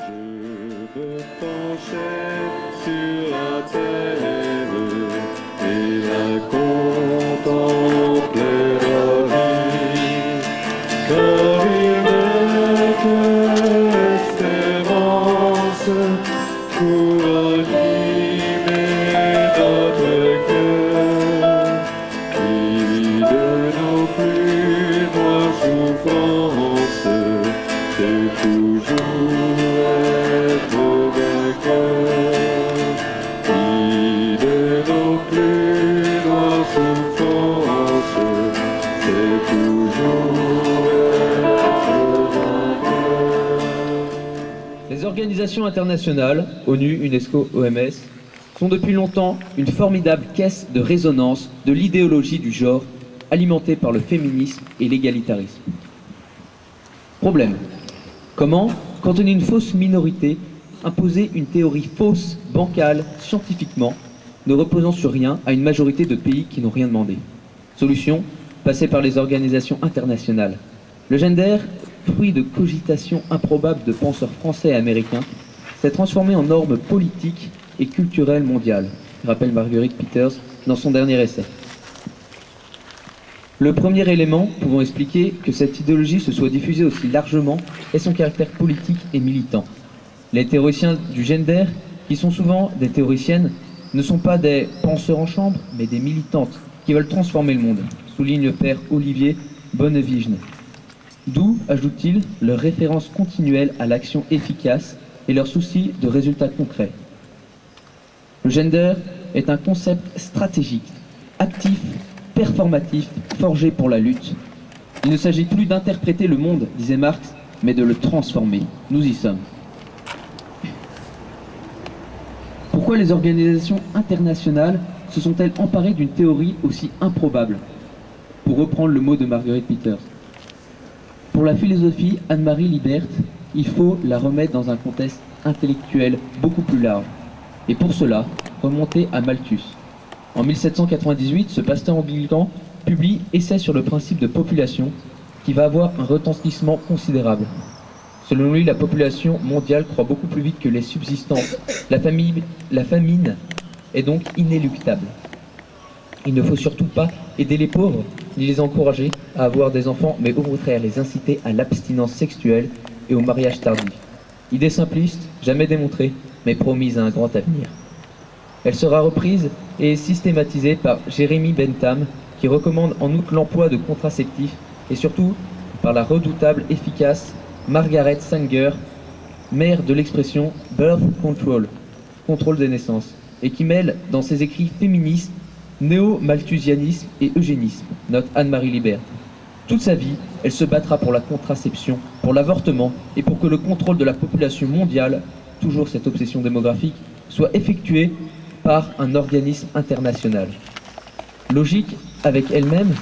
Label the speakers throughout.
Speaker 1: Je me penchais sur la terre et la contemplais la vie, car il m'était espérance pour animer notre cœur, qui de nos plus noires souffrances c'est toujours être vainqueur, qui de nos plus noires souffrances, c'est toujours être vainqueur.
Speaker 2: Les organisations internationales, ONU, UNESCO, OMS, sont depuis longtemps une formidable caisse de résonance de l'idéologie du genre, alimentée par le féminisme et l'égalitarisme. Problème. Comment, quand on est une fausse minorité, imposer une théorie fausse, bancale, scientifiquement, ne reposant sur rien à une majorité de pays qui n'ont rien demandé? Solution, passer par les organisations internationales. Le gender, fruit de cogitations improbables de penseurs français et américains, s'est transformé en norme politique et culturelle mondiale, rappelle Marguerite Peters dans son dernier essai. Le premier élément pouvant expliquer que cette idéologie se soit diffusée aussi largement est son caractère politique et militant. Les théoriciens du gender, qui sont souvent des théoriciennes, ne sont pas des penseurs en chambre, mais des militantes qui veulent transformer le monde, souligne le père Olivier Bonnevigne. D'où, ajoute-t-il, leur référence continuelle à l'action efficace et leur souci de résultats concrets. Le gender est un concept stratégique, actif, performatif, forgé pour la lutte. Il ne s'agit plus d'interpréter le monde, disait Marx, mais de le transformer. Nous y sommes. Pourquoi les organisations internationales se sont-elles emparées d'une théorie aussi improbable? Pour reprendre le mot de Marguerite Peters. Pour la philosophie Anne-Marie Libert, il faut la remettre dans un contexte intellectuel beaucoup plus large. Et pour cela, remonter à Malthus. En 1798, ce pasteur anglican publie Essai sur le principe de population, qui va avoir un retentissement considérable. Selon lui, la population mondiale croît beaucoup plus vite que les subsistances. La famine est donc inéluctable. Il ne faut surtout pas aider les pauvres, ni les encourager à avoir des enfants, mais au contraire les inciter à l'abstinence sexuelle et au mariage tardif. Idée simpliste, jamais démontrée, mais promise à un grand avenir. Elle sera reprise et systématisée par Jeremy Bentham, qui recommande en outre l'emploi de contraceptifs, et surtout par la redoutable efficace Margaret Sanger, mère de l'expression « birth control », contrôle des naissances, et qui mêle dans ses écrits féministes, néo-malthusianisme et eugénisme, note Anne-Marie Libert. Toute sa vie, elle se battra pour la contraception, pour l'avortement et pour que le contrôle de la population mondiale, toujours cette obsession démographique, soit effectué par un organisme international. Logique avec elle-même,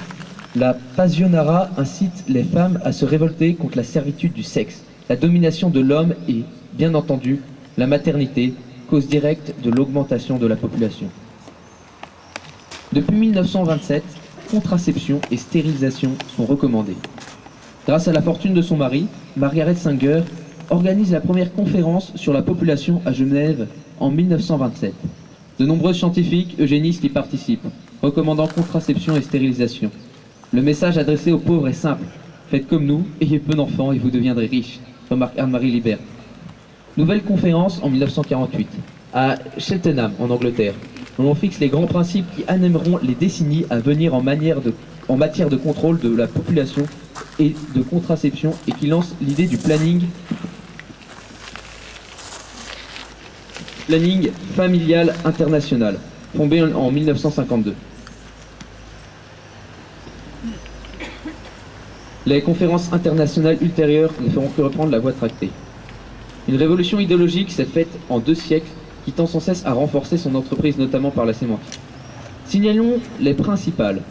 Speaker 2: la Pasionara incite les femmes à se révolter contre la servitude du sexe, la domination de l'homme et, bien entendu, la maternité, cause directe de l'augmentation de la population. Depuis 1927, contraception et stérilisation sont recommandées. Grâce à la fortune de son mari, Margaret Sanger organise la première conférence sur la population à Genève en 1927. De nombreux scientifiques eugénistes y participent, recommandant contraception et stérilisation. Le message adressé aux pauvres est simple. Faites comme nous, ayez peu d'enfants et vous deviendrez riches, remarque Anne-Marie Libert. Nouvelle conférence en 1948, à Cheltenham, en Angleterre, où l'on fixe les grands principes qui animeront les décennies à venir en matière de contrôle de la population et de contraception, et qui lance l'idée du planning familial international, fondé en 1952. Les conférences internationales ultérieures ne feront que reprendre la voie tractée. Une révolution idéologique s'est faite en 2 siècles, qui tend sans cesse à renforcer son entreprise, notamment par la sémantique. Signalons les principales.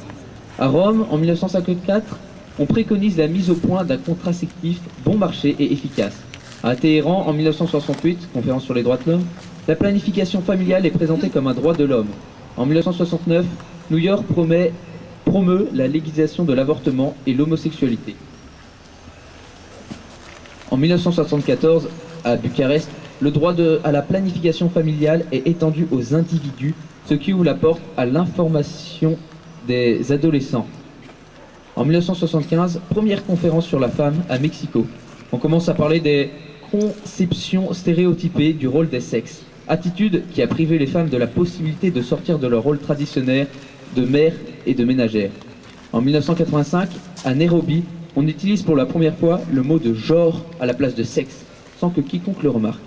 Speaker 2: À Rome, en 1954, on préconise la mise au point d'un contraceptif bon marché et efficace. À Téhéran, en 1968, conférence sur les droits de l'homme, la planification familiale est présentée comme un droit de l'homme. En 1969, New York promeut la légalisation de l'avortement et l'homosexualité. En 1974, à Bucarest, le droit à la planification familiale est étendu aux individus, ce qui ouvre la porte à l'information des adolescents. En 1975, première conférence sur la femme à Mexico. On commence à parler des conceptions stéréotypées du rôle des sexes, attitude qui a privé les femmes de la possibilité de sortir de leur rôle traditionnel de mère et de ménagère. En 1985, à Nairobi, on utilise pour la première fois le mot de genre à la place de sexe, sans que quiconque le remarque.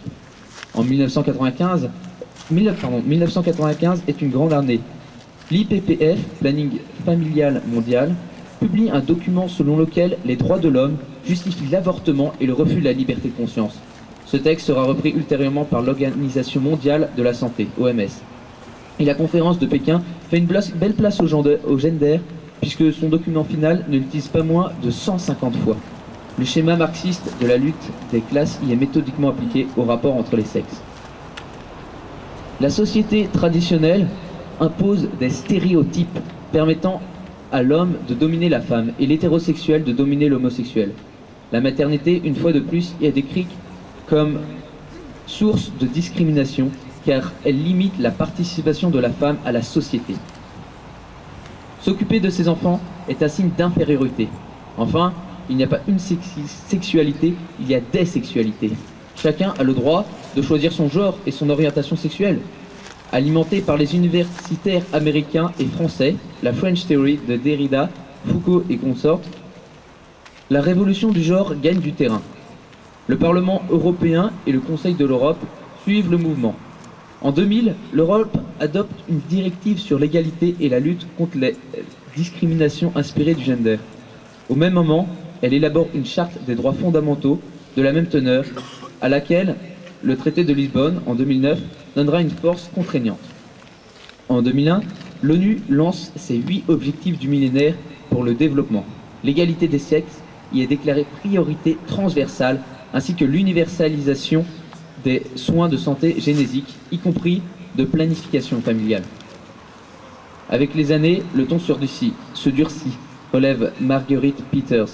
Speaker 2: En 1995 est une grande année. L'IPPF, Planning Familial Mondial, publie un document selon lequel les droits de l'homme justifient l'avortement et le refus de la liberté de conscience. Ce texte sera repris ultérieurement par l'Organisation mondiale de la santé, OMS. Et la conférence de Pékin fait une belle place au gender, puisque son document final ne l'utilise pas moins de 150 fois. Le schéma marxiste de la lutte des classes y est méthodiquement appliqué au rapport entre les sexes. La société traditionnelle impose des stéréotypes permettant à l'homme de dominer la femme et l'hétérosexuel de dominer l'homosexuel. La maternité, une fois de plus, y est décrite comme source de discrimination car elle limite la participation de la femme à la société. S'occuper de ses enfants est un signe d'infériorité. Enfin, il n'y a pas une sexualité, il y a des sexualités. Chacun a le droit de choisir son genre et son orientation sexuelle. Alimenté par les universitaires américains et français, la French Theory de Derrida, Foucault et consorts, la révolution du genre gagne du terrain. Le Parlement européen et le Conseil de l'Europe suivent le mouvement. En 2000, l'Europe adopte une directive sur l'égalité et la lutte contre les discriminations inspirées du gender. Au même moment, elle élabore une charte des droits fondamentaux de la même teneur, à laquelle le traité de Lisbonne, en 2009, donnera une force contraignante. En 2001, l'ONU lance ses 8 objectifs du millénaire pour le développement. L'égalité des sexes y est déclarée priorité transversale, ainsi que l'universalisation des soins de santé génésique, y compris de planification familiale. Avec les années, le ton se durcit, relève Marguerite Peters.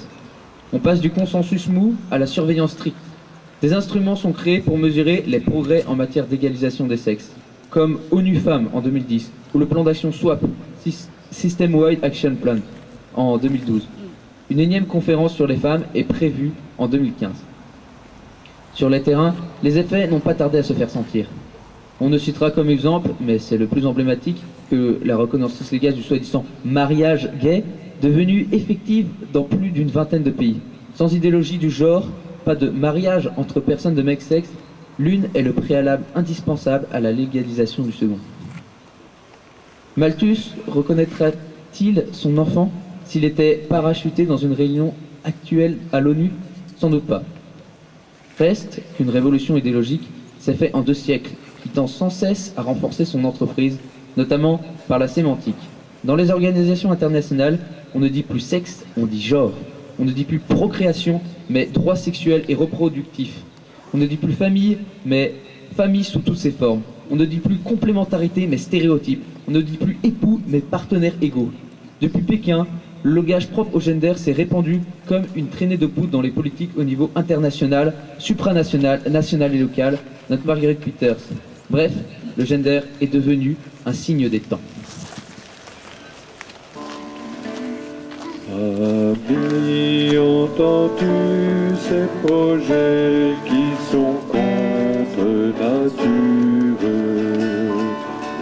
Speaker 2: On passe du consensus mou à la surveillance stricte. Des instruments sont créés pour mesurer les progrès en matière d'égalisation des sexes, comme ONU Femmes en 2010, ou le plan d'action SWAP, System Wide Action Plan, en 2012. Une énième conférence sur les femmes est prévue en 2015. Sur les terrains, les effets n'ont pas tardé à se faire sentir. On ne citera comme exemple, mais c'est le plus emblématique, que la reconnaissance légale du soi-disant mariage gay, devenu effective dans plus d'une vingtaine de pays. Sans idéologie du genre, pas de mariage entre personnes de même sexe, l'une est le préalable indispensable à la légalisation du second. Malthus reconnaîtra-t-il son enfant s'il était parachuté dans une réunion actuelle à l'ONU? Sans doute pas. Reste qu'une révolution idéologique s'est faite en 2 siècles, qui tend sans cesse à renforcer son entreprise, notamment par la sémantique. Dans les organisations internationales, on ne dit plus sexe, on dit genre. On ne dit plus procréation, mais droits sexuels et reproductifs. On ne dit plus famille, mais famille sous toutes ses formes. On ne dit plus complémentarité, mais stéréotype. On ne dit plus époux, mais partenaires égaux. Depuis Pékin, le langage propre au gender s'est répandu comme une traînée de poudre dans les politiques au niveau international, supranational, national et local, notre Marguerite Peters. Bref, le gender est devenu un signe des temps.
Speaker 1: Amis, entends-tu ces projets qui sont contre nature,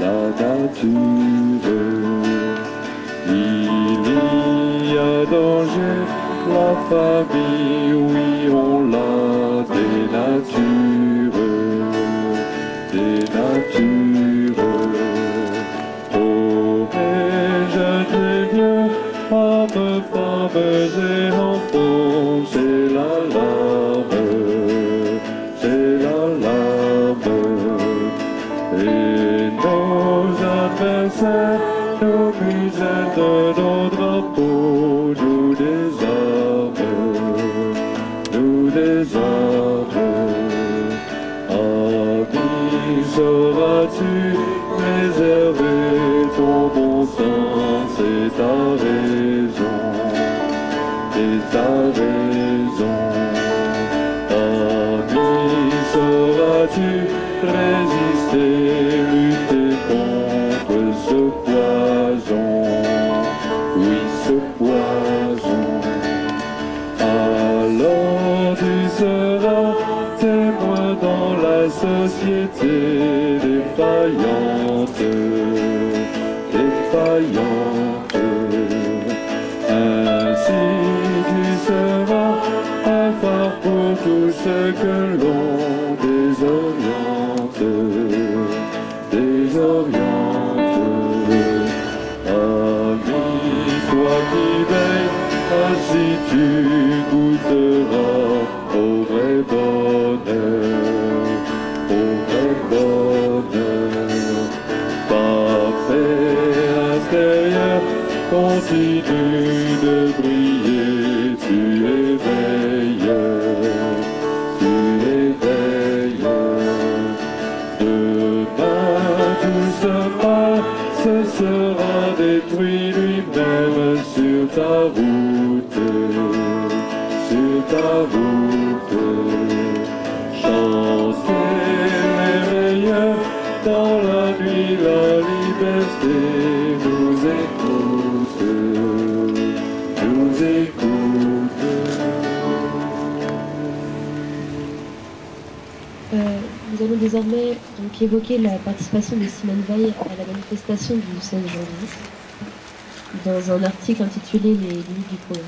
Speaker 1: la nature? Il y a danger, la famille, oui, on la dénature, dénature. Oh, mais jeunes et vieux, hommes, femmes et enfants, c'est l'alarme, c'est l'alarme. Et nos adversaires nous musette nos drapeaux, nous désarment. Ami, sauras-tu préserver ton bon sens et ta raison, et ta raison? Ami, sera témoin dans la société défaillante, défaillante. Ainsi tu seras un phare pour tout ce que l'on désoriente, désoriente. Ami, toi qui veilles, ainsi tu goûteras au vrai bonheur, au vrai bonheur. Parfait intérieur continue de briller, tu éveilles, tu éveilles. Demain tout ce mal, ce sera détruit lui-même sur ta route, sur ta route. Chantez merveilleux dans la nuit, la liberté nous écoute, nous écoute.
Speaker 3: Nous allons désormais donc évoquer la participation de Simone Veil à la manifestation du 16 janvier dans un article intitulé Les limites du progrès.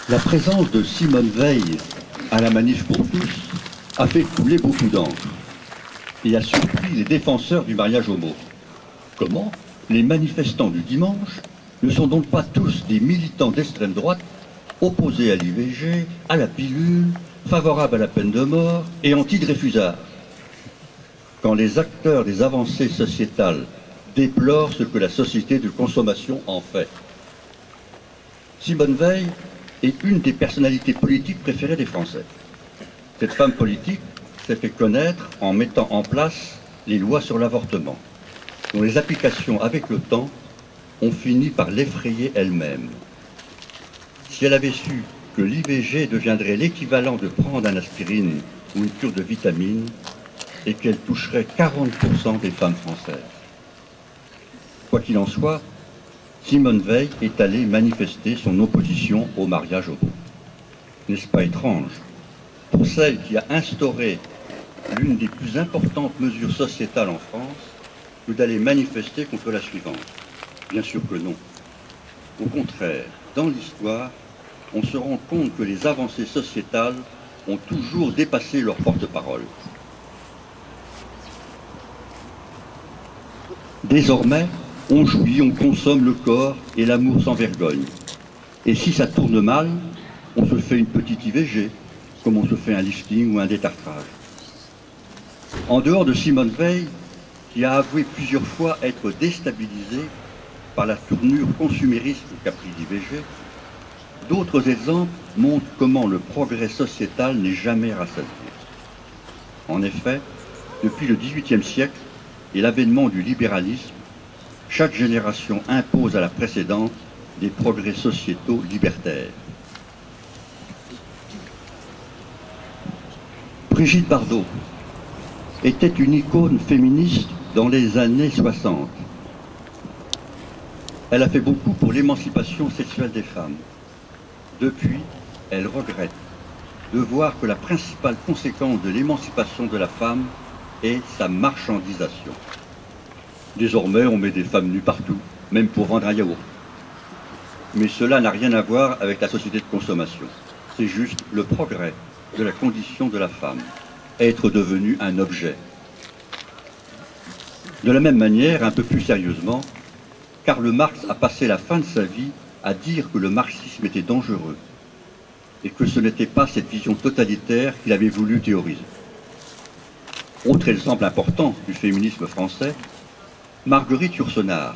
Speaker 4: La présence de Simone Veil à la manif pour tous a fait couler beaucoup d'encre et a surpris les défenseurs du mariage homo. Comment les manifestants du dimanche ne sont donc pas tous des militants d'extrême droite opposés à l'IVG, à la pilule, favorables à la peine de mort et anti-Dreyfusards? Quand les acteurs des avancées sociétales déplorent ce que la société de consommation en fait. Simone Veil est une des personnalités politiques préférées des Français. Cette femme politique s'est fait connaître en mettant en place les lois sur l'avortement, dont les applications avec le temps ont fini par l'effrayer elle-même. Si elle avait su que l'IVG deviendrait l'équivalent de prendre un aspirine ou une cure de vitamines, et qu'elle toucherait 40% des femmes françaises. Quoi qu'il en soit, Simone Veil est allée manifester son opposition au mariage homo. N'est-ce pas étrange pour celle qui a instauré l'une des plus importantes mesures sociétales en France que d'aller manifester contre la suivante? Bien sûr que non. Au contraire, dans l'histoire, on se rend compte que les avancées sociétales ont toujours dépassé leur porte-parole. Désormais, on jouit, on consomme le corps et l'amour sans vergogne. Et si ça tourne mal, on se fait une petite IVG, comme on se fait un lifting ou un détartrage. En dehors de Simone Veil, qui a avoué plusieurs fois être déstabilisée par la tournure consumériste qu'a pris l'IVG, d'autres exemples montrent comment le progrès sociétal n'est jamais rassasié. En effet, depuis le XVIIIe siècle et l'avènement du libéralisme, chaque génération impose à la précédente des progrès sociétaux libertaires. Brigitte Bardot était une icône féministe dans les années 60. Elle a fait beaucoup pour l'émancipation sexuelle des femmes. Depuis, elle regrette de voir que la principale conséquence de l'émancipation de la femme est sa marchandisation. Désormais, on met des femmes nues partout, même pour vendre un yaourt. Mais cela n'a rien à voir avec la société de consommation. C'est juste le progrès de la condition de la femme, être devenue un objet. De la même manière, un peu plus sérieusement, Karl Marx a passé la fin de sa vie à dire que le marxisme était dangereux et que ce n'était pas cette vision totalitaire qu'il avait voulu théoriser. Autre exemple important du féminisme français, Marguerite Yourcenar,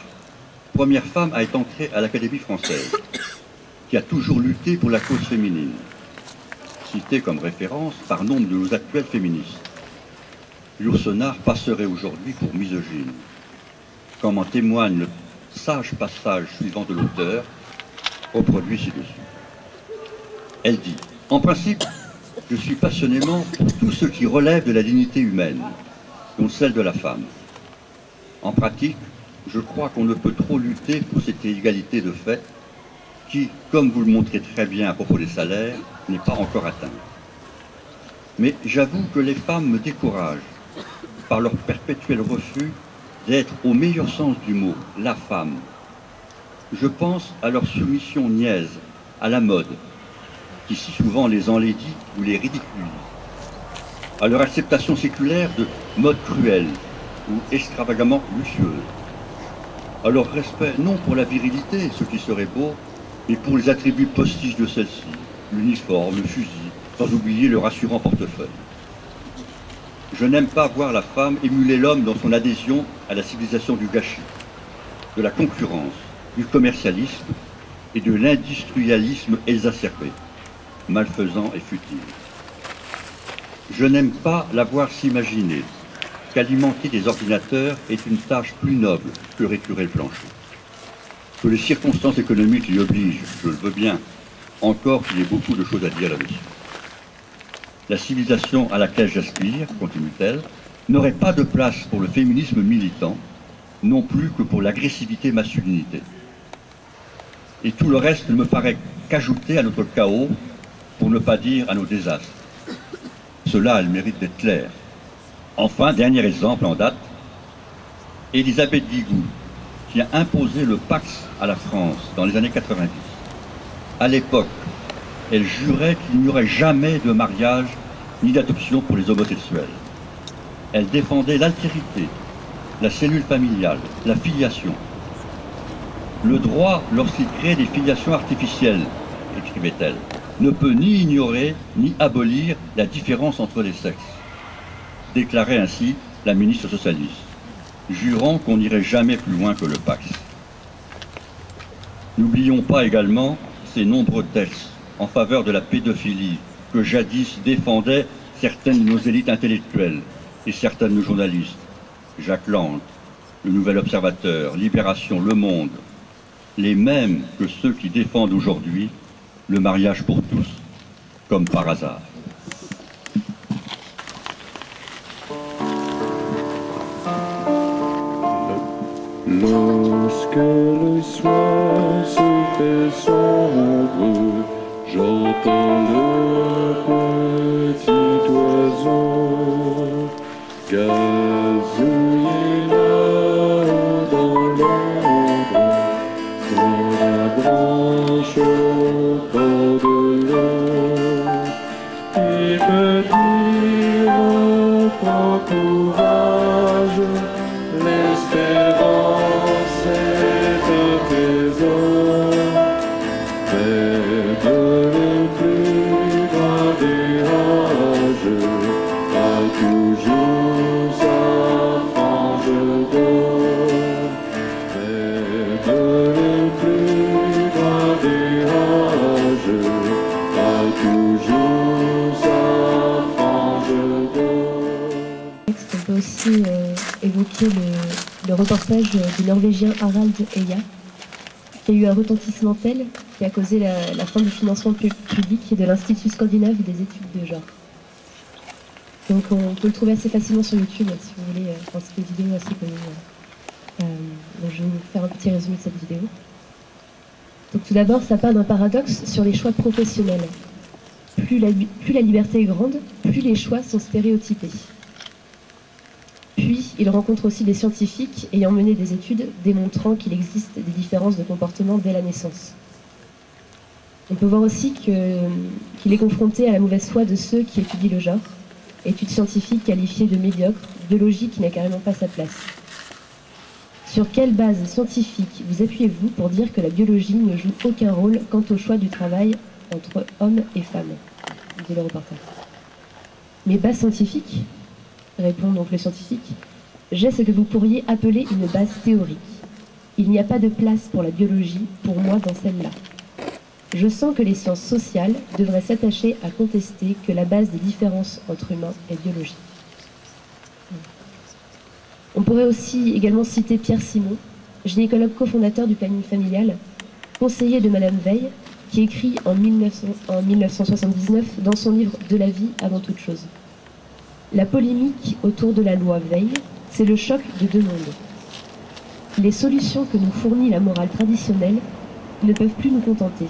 Speaker 4: première femme à être entrée à l'Académie française, qui a toujours lutté pour la cause féminine, citée comme référence par nombre de nos actuelles féministes. Yourcenar passerait aujourd'hui pour misogyne, comme en témoigne le sage passage suivant de l'auteur, reproduit ci-dessus. Elle dit « En principe, je suis passionnément pour tout ce qui relève de la dignité humaine, dont celle de la femme. En pratique, je crois qu'on ne peut trop lutter pour cette égalité de fait qui, comme vous le montrez très bien à propos des salaires, n'est pas encore atteinte. Mais j'avoue que les femmes me découragent par leur perpétuel refus d'être, au meilleur sens du mot, la femme. Je pense à leur soumission niaise, à la mode, qui si souvent les enlaidit ou les ridiculise, à leur acceptation séculaire de mode cruelle ou extravagamment luxueuse, à leur respect non pour la virilité, ce qui serait beau, mais pour les attributs postiches de celle-ci, l'uniforme, le fusil, sans oublier le rassurant portefeuille. Je n'aime pas voir la femme émuler l'homme dans son adhésion à la civilisation du gâchis, de la concurrence, du commercialisme et de l'industrialisme exacerbé, malfaisant et futile. Je n'aime pas la voir s'imaginer qu'alimenter des ordinateurs est une tâche plus noble que récurer le plancher. Que les circonstances économiques l'y obligent, je le veux bien, encore qu'il y ait beaucoup de choses à dire là-dessus. La civilisation à laquelle j'aspire, continue-t-elle, n'aurait pas de place pour le féminisme militant, non plus que pour l'agressivité masculinité. Et tout le reste ne me paraît qu'ajouter à notre chaos, pour ne pas dire à nos désastres. Cela a le mérite d'être clair. Enfin, dernier exemple en date, Élisabeth Guigou, qui a imposé le Pax à la France dans les années 90. À l'époque, elle jurait qu'il n'y aurait jamais de mariage ni d'adoption pour les homosexuels. Elle défendait l'altérité, la cellule familiale, la filiation. Le droit, lorsqu'il crée des filiations artificielles, écrivait-elle, ne peut ni ignorer ni abolir la différence entre les sexes. Déclarait ainsi la ministre socialiste, jurant qu'on n'irait jamais plus loin que le Pax. N'oublions pas également ces nombreux textes en faveur de la pédophilie que jadis défendaient certaines de nos élites intellectuelles et certains de nos journalistes. Jacques Lang, Le Nouvel Observateur, Libération, Le Monde, les mêmes que ceux qui défendent aujourd'hui le mariage pour tous, comme par hasard.
Speaker 1: Lorsque le soir se fait sombre, j'entends le petit oiseau gazouiller là-haut dans l'ombre, dans la branche au bord de l'eau. Il me dit, reprends courage, l'espérance est un trésor, mais de le plus grand des rages a toujours sa frange d'or. Mais de le plus grand des rages a toujours sa frange d'or.
Speaker 3: On peut aussi évoquer le reportage du Norvégien Harald Eia, qui a eu un retentissement tel qui a causé la fin du financement public de l'Institut scandinave des études de genre. Donc on peut le trouver assez facilement sur YouTube si vous voulez, c'est une vidéo assez connue. Donc je vais vous faire un petit résumé de cette vidéo. Donc tout d'abord, ça part d'un paradoxe sur les choix professionnels. Plus la liberté est grande, plus les choix sont stéréotypés. Puis, il rencontre aussi des scientifiques ayant mené des études démontrant qu'il existe des différences de comportement dès la naissance. On peut voir aussi qu'il est confronté à la mauvaise foi de ceux qui étudient le genre, études scientifiques qualifiées de médiocres, biologie qui n'a carrément pas sa place. Sur quelle base scientifique vous appuyez-vous pour dire que la biologie ne joue aucun rôle quant au choix du travail entre hommes et femmes, dit le reporter. Mais base scientifique, répond donc le scientifique, j'ai ce que vous pourriez appeler une base théorique. Il n'y a pas de place pour la biologie, pour moi, dans celle-là. Je sens que les sciences sociales devraient s'attacher à contester que la base des différences entre humains est biologique. On pourrait aussi également citer Pierre Simon, gynécologue cofondateur du planning familial, conseiller de Madame Veil, qui écrit en 1979 dans son livre « De la vie avant toute chose ». La polémique autour de la loi Veil, c'est le choc de deux mondes. Les solutions que nous fournit la morale traditionnelle ne peuvent plus nous contenter.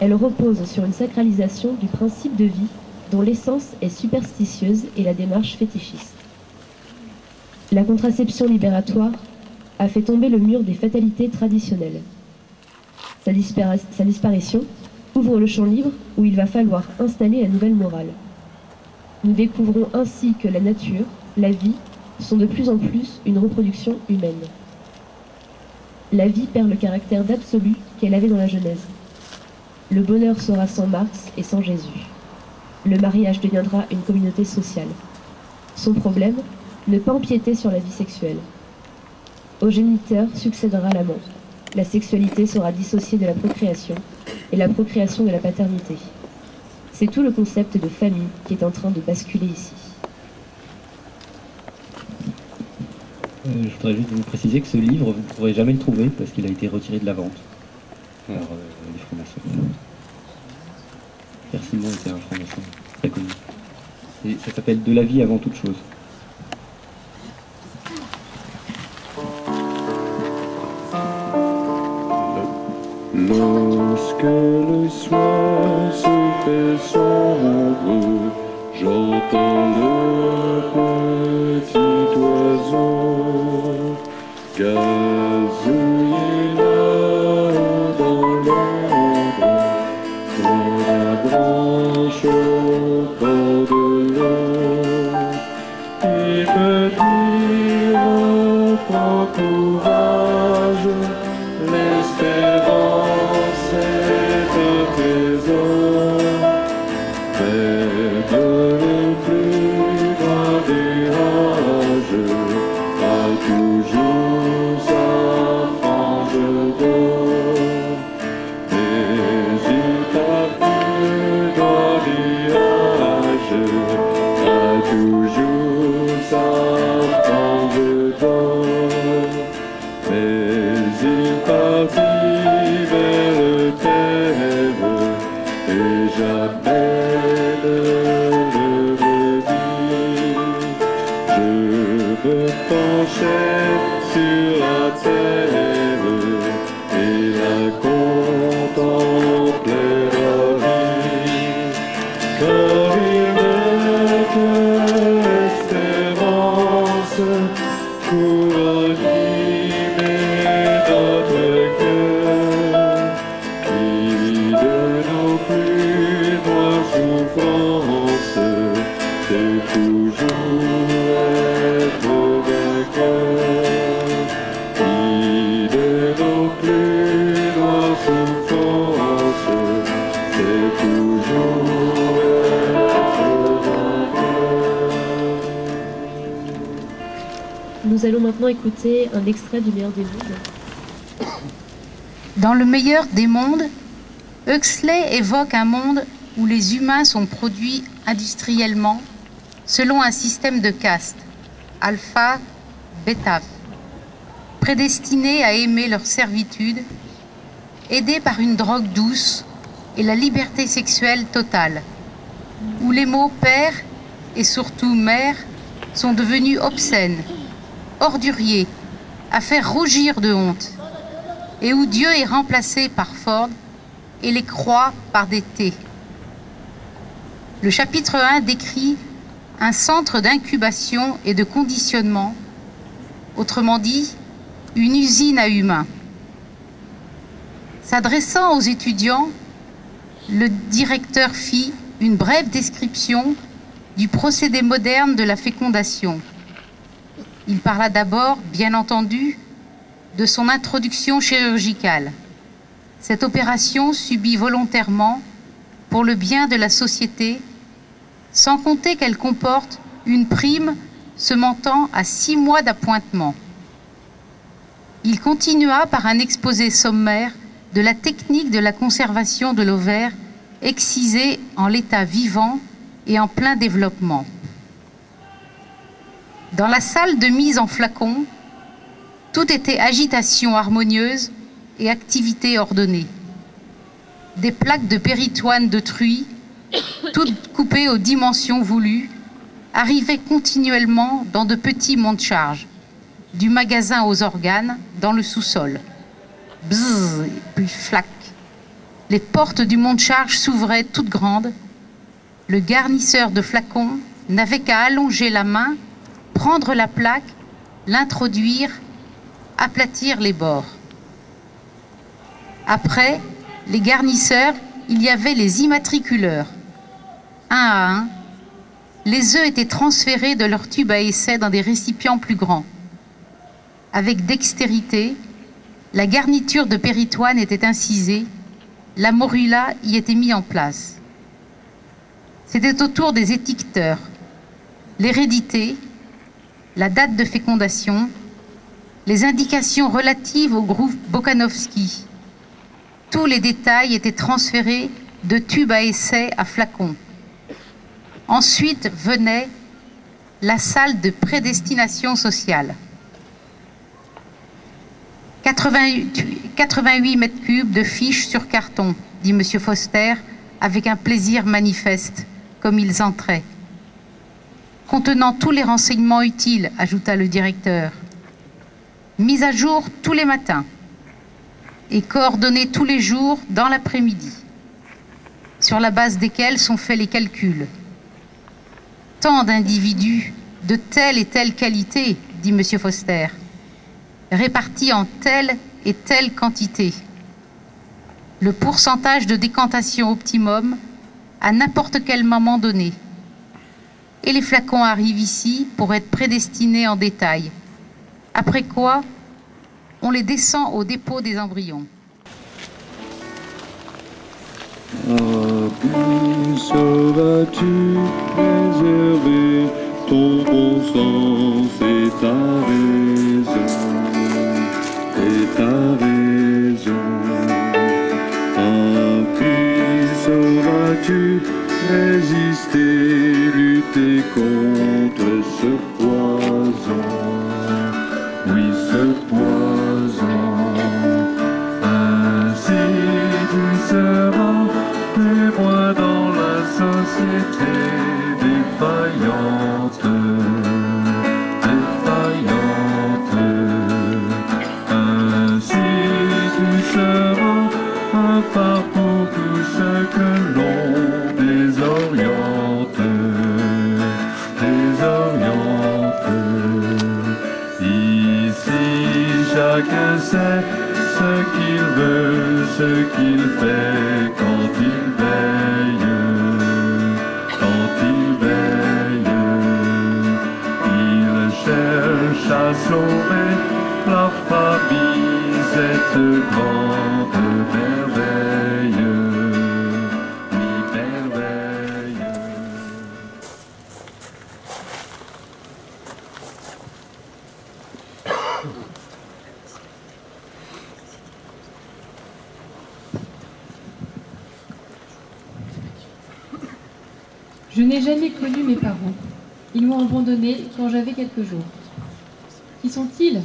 Speaker 3: Elles reposent sur une sacralisation du principe de vie dont l'essence est superstitieuse et la démarche fétichiste. La contraception libératoire a fait tomber le mur des fatalités traditionnelles. Sa disparition ouvre le champ libre où il va falloir installer la nouvelle morale. Nous découvrons ainsi que la nature, la vie, sont de plus en plus une reproduction humaine. La vie perd le caractère d'absolu qu'elle avait dans la Genèse. Le bonheur sera sans Marx et sans Jésus. Le mariage deviendra une communauté sociale. Son problème, ne pas empiéter sur la vie sexuelle. Au géniteur succédera l'amant. La sexualité sera dissociée de la procréation et la procréation de la paternité. C'est tout le concept de famille qui est en train de basculer ici.
Speaker 5: Je voudrais juste vous préciser que ce livre, vous ne pourrez jamais le trouver parce qu'il a été retiré de la vente par les francs-maçons. Pierre Simon était un franc-maçon très connu. Et ça s'appelle « De la vie avant toute chose ».
Speaker 1: Lorsque le soir se fait sombre, j'entends le petit oiseau gazouiller là-haut dans l'ombre, dans la branche au bord de l'eau. Il me dit, reprends courage, l'espérance est un trésor, même le plus grand des rages a toujours sa frange d'or. Mais il parle dans l'irage, a toujours sa frange d'or. Mais il partit vers le terre et jamais ne le redit. Je me penchais sur la terre et la contemplais ravie. Car il me que l'espérance pour animer notre cœur, qui de nos plus noires souffrances sait toujours être vainqueur, qui de nos plus noires souffrances sait toujours être vainqueur.
Speaker 3: Nous allons maintenant écouter un extrait du meilleur des mondes.
Speaker 6: Dans le meilleur des mondes, Huxley évoque un monde où les humains sont produits industriellement selon un système de castes, alpha, bêta, prédestinés à aimer leur servitude, aidés par une drogue douce et la liberté sexuelle totale, où les mots père et surtout mère sont devenus obscènes, orduriers, à faire rougir de honte, et où Dieu est remplacé par Ford et les croix par des T. Le chapitre 1 décrit un centre d'incubation et de conditionnement, autrement dit, une usine à humains. S'adressant aux étudiants, le directeur fit une brève description du procédé moderne de la fécondation. Il parla d'abord, bien entendu, de son introduction chirurgicale. Cette opération subie volontairement pour le bien de la société, sans compter qu'elle comporte une prime se montant à 6 mois d'appointement. Il continua par un exposé sommaire de la technique de la conservation de l'ovaire excisé en l'état vivant et en plein développement. Dans la salle de mise en flacon, tout était agitation harmonieuse et activité ordonnée. Des plaques de péritoine de truie, toutes coupées aux dimensions voulues, arrivaient continuellement dans de petits monte-charges, du magasin aux organes dans le sous-sol. Bzzz, puis flac. Les portes du monte-charge s'ouvraient toutes grandes. Le garnisseur de flacons n'avait qu'à allonger la main, prendre la plaque, l'introduire, aplatir les bords. Après, les garnisseurs, il y avait les immatriculeurs. Un à un, les œufs étaient transférés de leur tube à essai dans des récipients plus grands. Avec dextérité, la garniture de péritoine était incisée, la morula y était mise en place. C'était au tour des étiqueteurs, l'hérédité, la date de fécondation, les indications relatives au groupe Bokanovski. Tous les détails étaient transférés de tube à essai à flacon. Ensuite venait la salle de prédestination sociale. 88 mètres cubes de fiches sur carton, dit M. Foster, avec un plaisir manifeste, comme ils entraient. Contenant tous les renseignements utiles, ajouta le directeur. Mise à jour tous les matins et coordonnée tous les jours dans l'après-midi, sur la base desquels sont faits les calculs. Tant d'individus de telle et telle qualité, dit M. Foster, répartis en telle et telle quantité. Le pourcentage de décantation optimum à n'importe quel moment donné. Et les flacons arrivent ici pour être prédestinés en détail. Après quoi, on les descend au dépôt des embryons.
Speaker 1: Qui sauras-tu préserver ton bon sens et ta raison, et ta raison? Qui sauras-tu résister, lutter contre ce poison? Oui, ce poison. Ainsi tu seras témoin dans la société défaillante, défaillante. Ainsi tu seras un phare pour tout ce que l'on désoriente, désoriente. Ici chacun sait ce qu'il veut, ce qu'il fait quand il veille, quand il veille. Il cherche à sauver la famille, cette grande merveille, oui, merveille.
Speaker 7: Je n'ai jamais connu mes parents. Ils m'ont abandonné quand j'avais quelques jours. Qui sont-ils?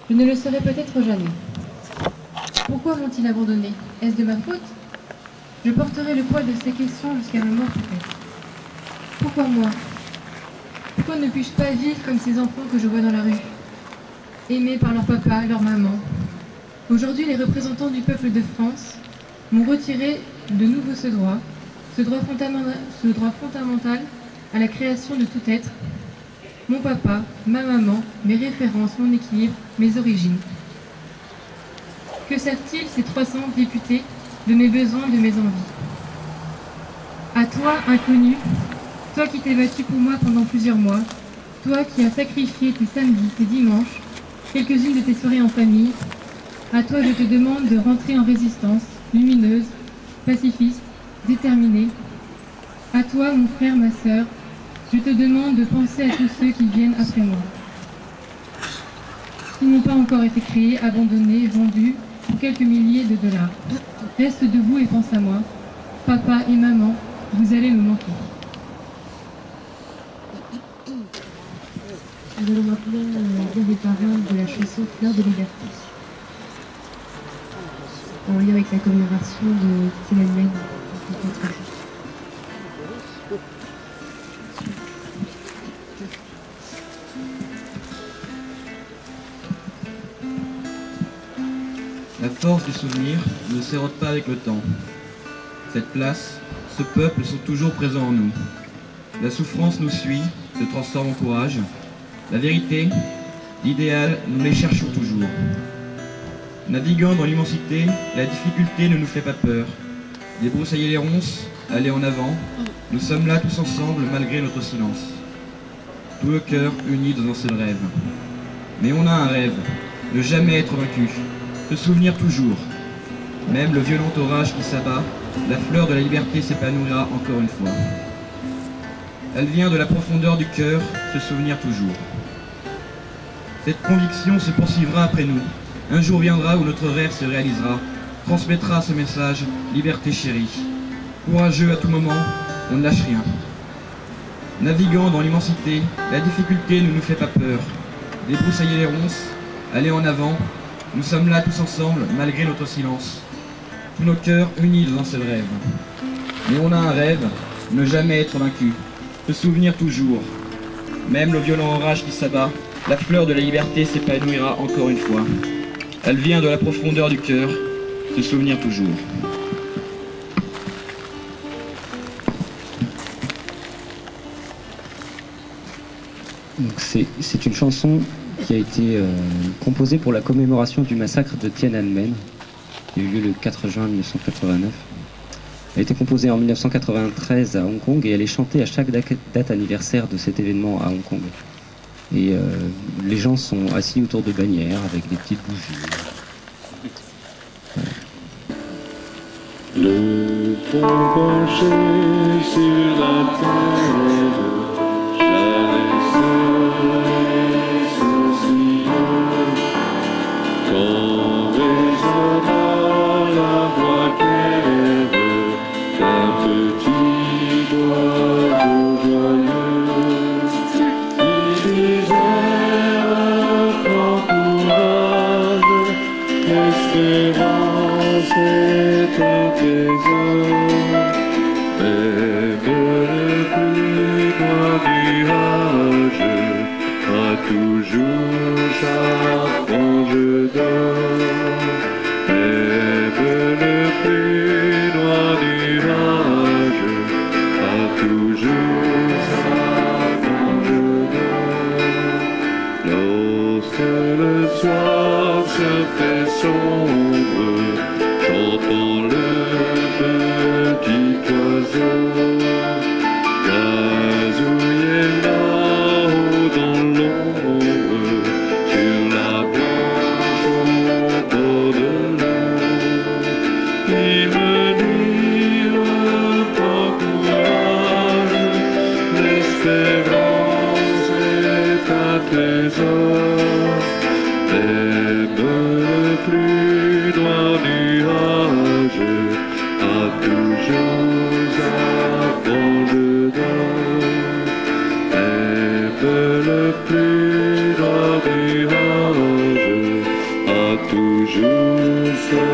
Speaker 7: Je ne le saurai peut-être jamais. Pourquoi m'ont-ils abandonné? Est-ce de ma faute? Je porterai le poids de ces questions jusqu'à ma mort peut-être. Pourquoi moi? Pourquoi ne puis-je pas vivre comme ces enfants que je vois dans la rue, aimés par leur papa et leur maman? Aujourd'hui, les représentants du peuple de France m'ont retiré de nouveau ce droit fondamental à la création de tout être. Mon papa, ma maman, mes références, mon équilibre, mes origines. Que savent-ils ces 300 députés de mes besoins, de mes envies? À toi, inconnu, toi qui t'es battu pour moi pendant plusieurs mois, toi qui as sacrifié tes samedis, tes dimanches, quelques-unes de tes soirées en famille, à toi je te demande de rentrer en résistance, lumineuse, pacifiste, déterminée. À toi, mon frère, ma sœur, je te demande de penser à tous ceux qui viennent après moi, qui n'ont pas encore été créés, abandonnés, vendus pour quelques milliers de dollars. Reste debout et pense à moi. Papa et maman, vous allez me manquer.
Speaker 3: Nous allons maintenant lire les paroles de la chanson Fleur de liberté, en lien avec la commémoration de Tiananmen.
Speaker 8: La force du souvenir ne s'érode pas avec le temps. Cette place, ce peuple sont toujours présents en nous. La souffrance nous suit, se transforme en courage. La vérité, l'idéal, nous les cherchons toujours. Naviguant dans l'immensité, la difficulté ne nous fait pas peur. Débroussailler les ronces, aller en avant, nous sommes là tous ensemble malgré notre silence. Tout le cœur uni dans un seul rêve. Mais on a un rêve, ne jamais être vaincu, se souvenir toujours. Même le violent orage qui s'abat, la fleur de la liberté s'épanouira encore une fois. Elle vient de la profondeur du cœur, se souvenir toujours. Cette conviction se poursuivra après nous. Un jour viendra où notre rêve se réalisera, transmettra ce message, liberté chérie. Courageux à tout moment, on ne lâche rien. Naviguant dans l'immensité, la difficulté ne nous fait pas peur. Débroussailler les ronces, aller en avant, nous sommes là tous ensemble, malgré notre silence. Tous nos cœurs unis dans un seul rêve. Mais on a un rêve, ne jamais être vaincu, se souvenir toujours. Même le violent orage qui s'abat, la fleur de la liberté s'épanouira encore une fois. Elle vient de la profondeur du cœur, se souvenir toujours.
Speaker 5: C'est une chanson qui a été composée pour la commémoration du massacre de Tiananmen, qui a eu lieu le 4 juin 1989. Elle a été composée en 1993 à Hong Kong et elle est chantée à chaque date anniversaire de cet événement à Hong Kong. Et les gens sont assis autour de bannières avec des petites bougies.
Speaker 1: Le front penché sur la terre, jamais seul soucieux, quand résonnera la voix claire d'un petit oiseau joyeux. Il disait, prends courage, espérance est un trésor. Même le plus loin nuage a toujours sa frange d'or. Même le plus loin nuage a toujours sa frange d'or. Lorsque le soir se fait sombre, j'entends le petit oiseau gazouiller là-haut dans l'ombre, sur la blanche hauteur de l'eau. Il me dit, prends courage, l'espérance est un trésor. Même le plus loin nuage a toujours sa frange d'or. Même le plus loin nuage a toujours sa